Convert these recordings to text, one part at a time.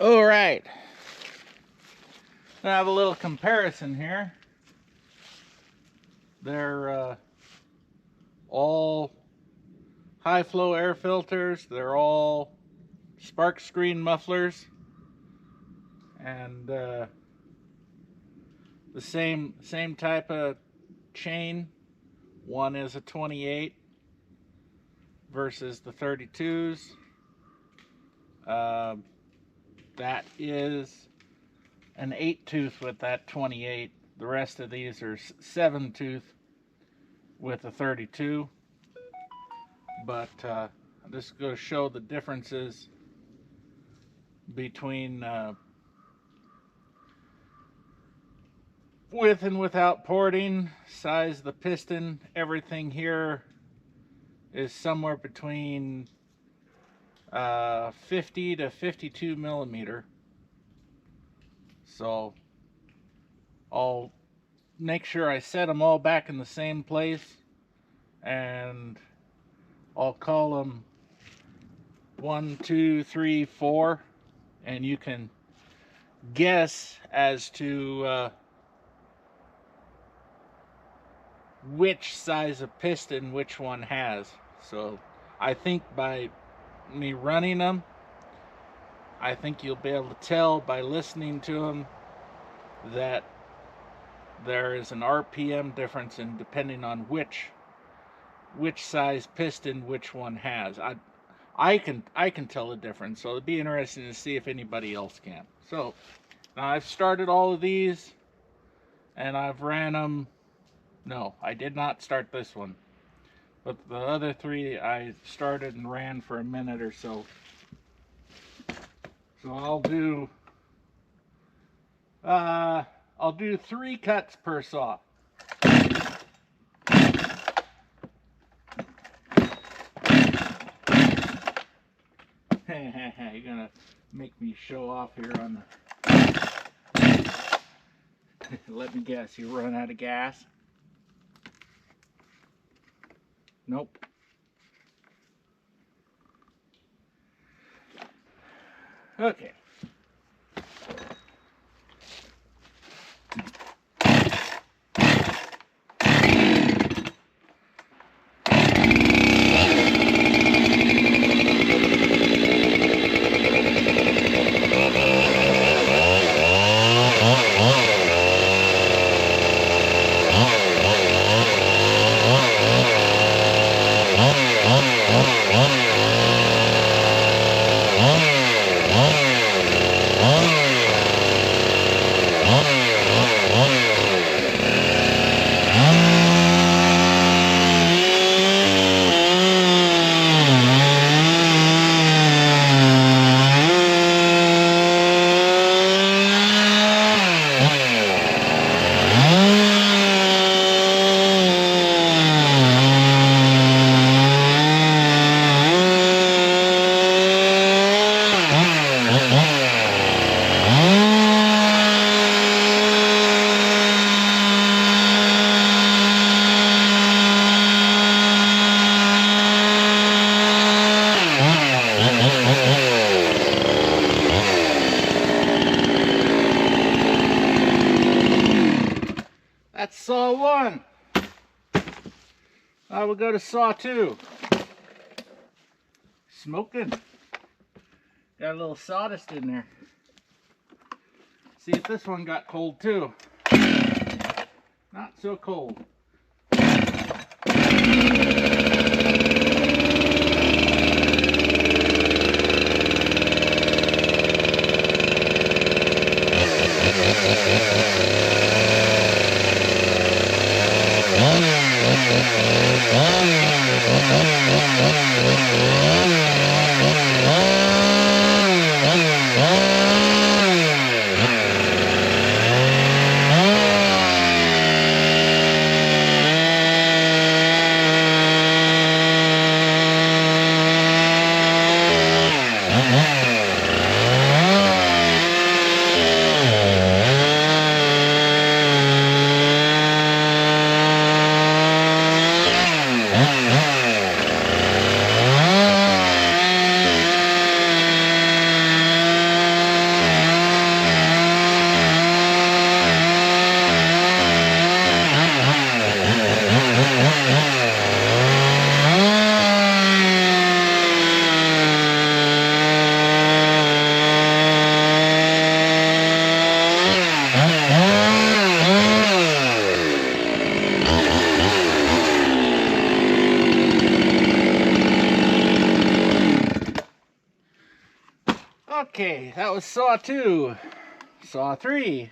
All right, I have a little comparison here. They're all high flow air filters. They're all spark screen mufflers, and the same type of chain. One is a 28 versus the 32s. That is an 8-tooth with that 28. The rest of these are 7-tooth with a 32. But I'm just going to show the differences between with and without porting, size of the piston. Everything here is somewhere between 50 to 52 millimeter. So I'll make sure I set them all back in the same place, and I'll call them 1, 2, 3, 4, and you can guess as to which size of piston which one has. So I think by me running them, I think you'll be able to tell by listening to them that there is an RPM difference in depending on which size piston which one has. I can tell the difference, so it'd be interesting to see if anybody else can. So now I've started all of these, and I've ran them. No, I did not start this one, but the other three I started and ran for a minute or so. So I'll do 3 cuts per saw. You're gonna make me show off here on the. Let me guess, you run out of gas? Nope. Okay. That's saw 1. I will go to saw 2. Smoking. Got a little sawdust in there. See if this one got cold too. Not so cold. Okay, that was saw 2. Saw 3.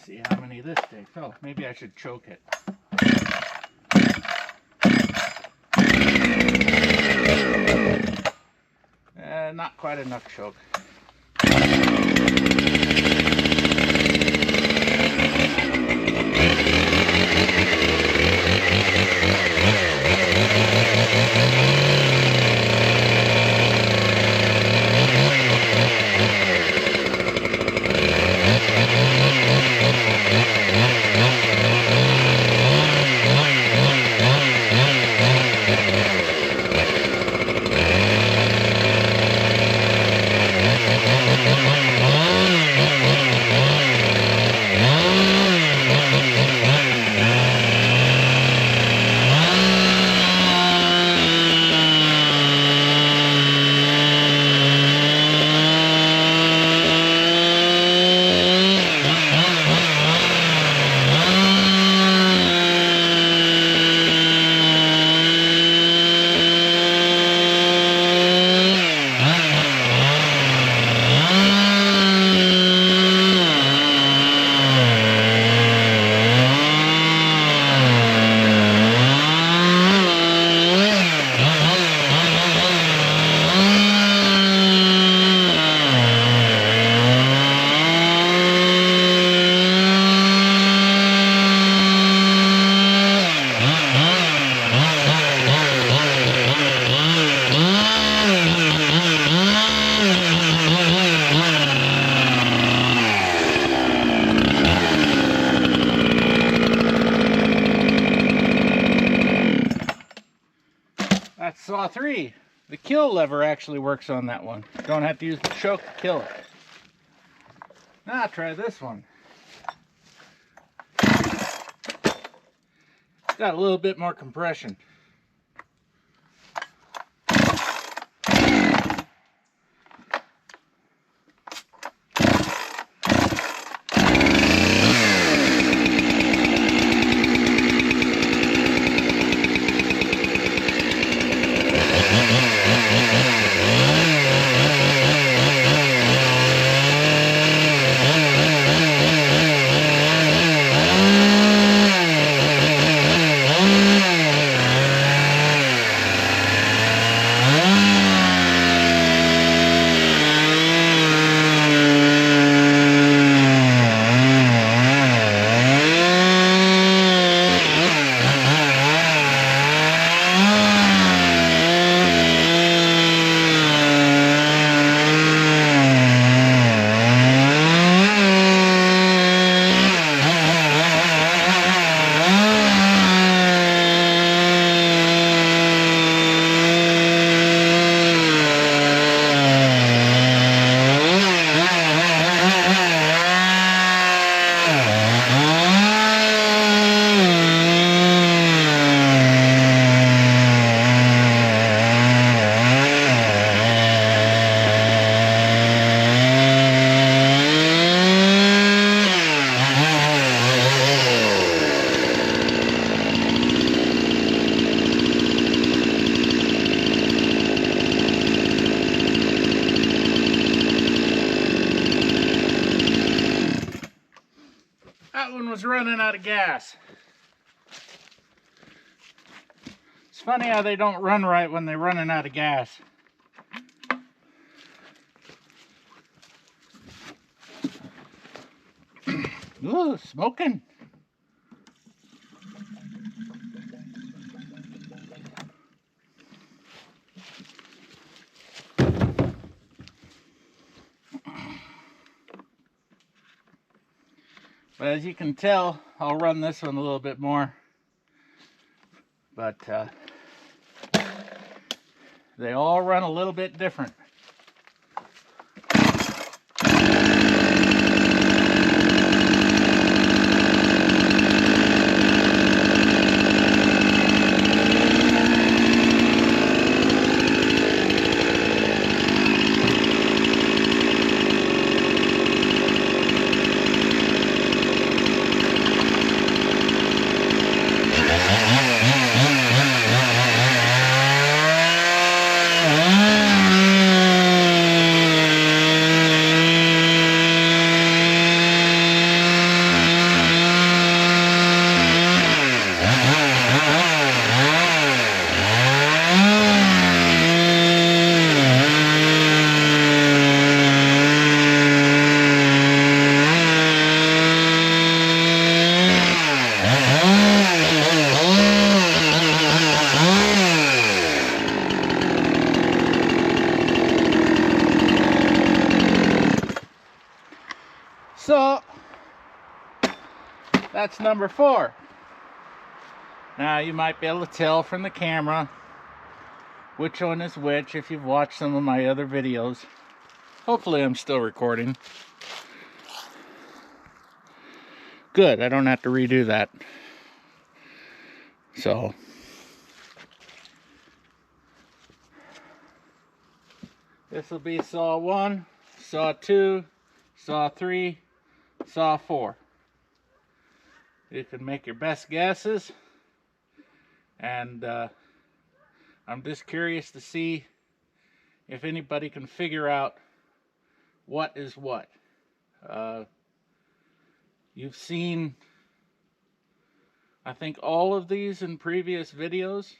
See how many this takes. Oh, maybe I should choke it. Not quite enough choke. That's saw 3. The kill lever actually works on that one. Don't have to use the choke to kill it. Now try this one. It's got a little bit more compression. That one was running out of gas. It's funny how they don't run right when they're running out of gas. Ooh, smoking. But as you can tell, I'll run this one a little bit more. But they all run a little bit different. That's number 4. Now you might be able to tell from the camera which one is which if you've watched some of my other videos. Hopefully I'm still recording. Good, I don't have to redo that. So this will be saw 1, saw 2, saw 3, saw 4. You can make your best guesses, and I'm just curious to see if anybody can figure out what is what. You've seen, I think, all of these in previous videos.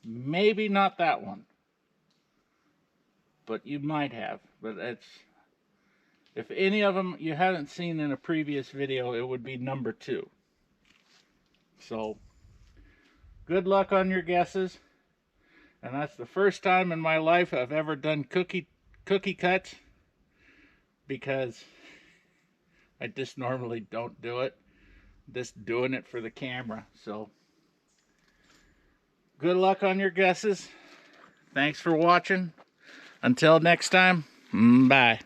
Maybe not that one, but you might have. But it's, if any of them you haven't seen in a previous video, it would be number 2. So good luck on your guesses. And that's the first time in my life I've ever done cookie cuts, because I just normally don't do it. Just doing it for the camera. So good luck on your guesses. Thanks for watching. Until next time, bye.